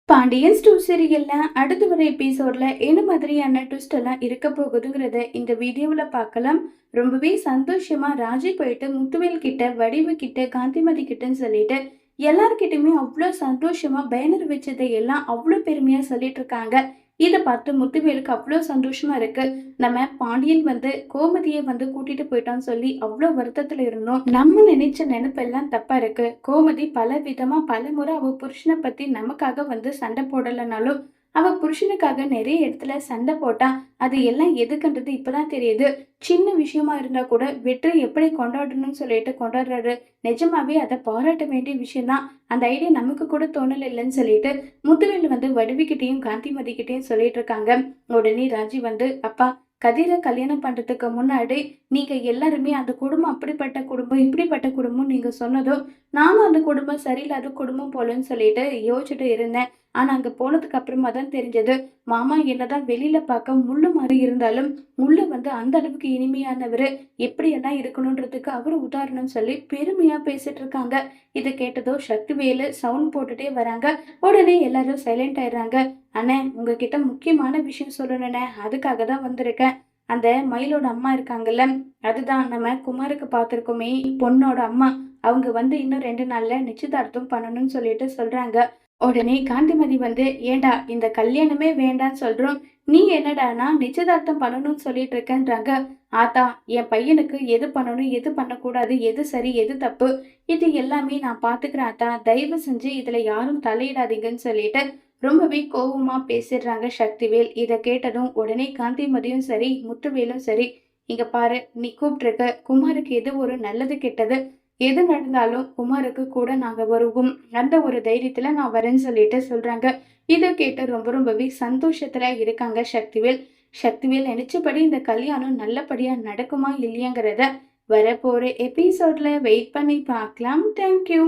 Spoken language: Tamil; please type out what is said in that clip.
பாண்டியன் டூ சீரியல்ல அடுத்து வர எபிசோட்ல என்ன மாதிரியான ட்விஸ்ட் எல்லாம் இருக்க போகுதுங்கிறத இந்த வீடியோவில் பார்க்கலாம். ரொம்பவே சந்தோஷமா ராஜி போயிட்டு முத்துவேல் கிட்ட, வடிவு கிட்ட, காந்திமதி கிட்டன்னு சொல்லிட்டு எல்லார்கிட்டயுமே அவ்வளோ சந்தோஷமா பேனர் வச்சதை எல்லாம் அவ்வளோ பெருமையா சொல்லிட்டு இருக்காங்க. இதை பார்த்து முத்துவேலுக்கு அவ்வளோ சந்தோஷமா இருக்கு. நம்ம பாண்டியன் கோமதியை கூட்டிட்டு போயிட்டான்னு சொல்லி அவ்வளோ வருத்தத்துல இருந்தோம். நம்ம நினைச்ச நினைப்பெல்லாம் தப்பா இருக்கு. கோமதி பல விதமா பல முறை அவ புருஷனை பத்தி நமக்காக சண்டை போடலைனாலும் அவ புருஷனுக்காக நிறைய இடத்துல சண்டை போட்டா. அது எல்லாம் எதுக்குன்றது இப்பதான் தெரியுது. சின்ன விஷயமா இருந்தா கூட வெற்றி எப்படி கொண்டாடணும்னு சொல்லிட்டு கொண்டாடுறாரு. நிஜமாவே அதை பாராட்ட வேண்டிய விஷயம்தான். அந்த ஐடியா நமக்கு கூட தோணல இல்லைன்னு சொல்லிட்டு முத்துவேல் வடிவுகிட்டையும் காந்திமதி கிட்டையும் சொல்லிட்டு இருக்காங்க. உடனே ராஜி அப்பா, கதிரை கல்யாணம் பண்றதுக்கு முன்னாடி நீங்க எல்லாருமே அந்த குடும்பம் அப்படிப்பட்ட குடும்பம், இப்படிப்பட்ட குடும்பம் நீங்க சொன்னதும் நானும் அந்த குடும்பம் சரியில்லாத குடும்பம் போலன்னு சொல்லிட்டு யோசிச்சுட்டு இருந்தேன். ஆனா அங்க போனதுக்கு அப்புறமா தான் தெரிஞ்சது, மாமா என்னதான் வெளியில பார்க்க முள்ளு மாதிரி இருந்தாலும் உள்ள அந்த அளவுக்கு இனிமையானவரு, எப்படியெல்லாம் இருக்கணும்ன்றதுக்கு அவரு உதாரணம் சொல்லி பெருமையா பேசிட்டு இருக்காங்க. இதை கேட்டதோ சக்திவேலு சவுண்ட் போட்டுட்டே வராங்க. உடனே எல்லாரும் சைலண்ட் ஆயிடுறாங்க. அண்ணே, உங்ககிட்ட முக்கியமான விஷயம் சொல்லணுண்ணே, அதுக்காக தான் வந்திருக்கேன். அந்த மயிலோட அம்மா இருக்காங்கல்ல, அதுதான் நம்ம குமாருக்கு பார்த்துருக்கோமே பொண்ணோட அம்மா. அவங்க இன்னும் 2 நாள்ல நிச்சயதார்த்தம் பண்ணணும்னு சொல்லிட்டு சொல்றாங்க. உடனே காந்திமதி ஏண்டா இந்த கல்யாணமே வேண்டான்னு சொல்றோம், நீ என்னடானா நிச்சயதார்த்தம் பண்ணணும்னு சொல்லிட்டு இருக்கேன்றாங்க. ஆத்தா, என் பையனுக்கு எது பண்ணணும், எது பண்ணக்கூடாது, எது சரி, எது தப்பு, இது எல்லாமே நான் பாத்துக்கிறேன் ஆத்தா. தயவு செஞ்சு இதுல யாரும் தலையிடாதீங்கன்னு சொல்லிட்டு ரொம்பவே கோபமா பேசிடுறாங்க சக்திவேல். இதை கேட்டதும் உடனே காந்திமதியும் சரி, முத்துவேலும் சரி, இங்க பாரு, நீ கூப்பிட்டுருக்க குமாருக்கு எது ஒரு நல்லது கெட்டது எது நடந்தாலும் குமாருக்கு கூட நாங்க வருவோம், அந்த ஒரு தைரியத்துல நான் வரேன்னு சொல்லிட்டு சொல்றாங்க. இதை கேட்டு ரொம்பவே சந்தோஷத்துல இருக்காங்க சக்திவேல். சக்திவேல் நினைச்சபடி இந்த கல்யாணம் நல்லபடியா நடக்குமா இல்லையாங்கிறத வரப்போற எபிசோட்ல வெயிட் பண்ணி பார்க்கலாம். தேங்க்யூ.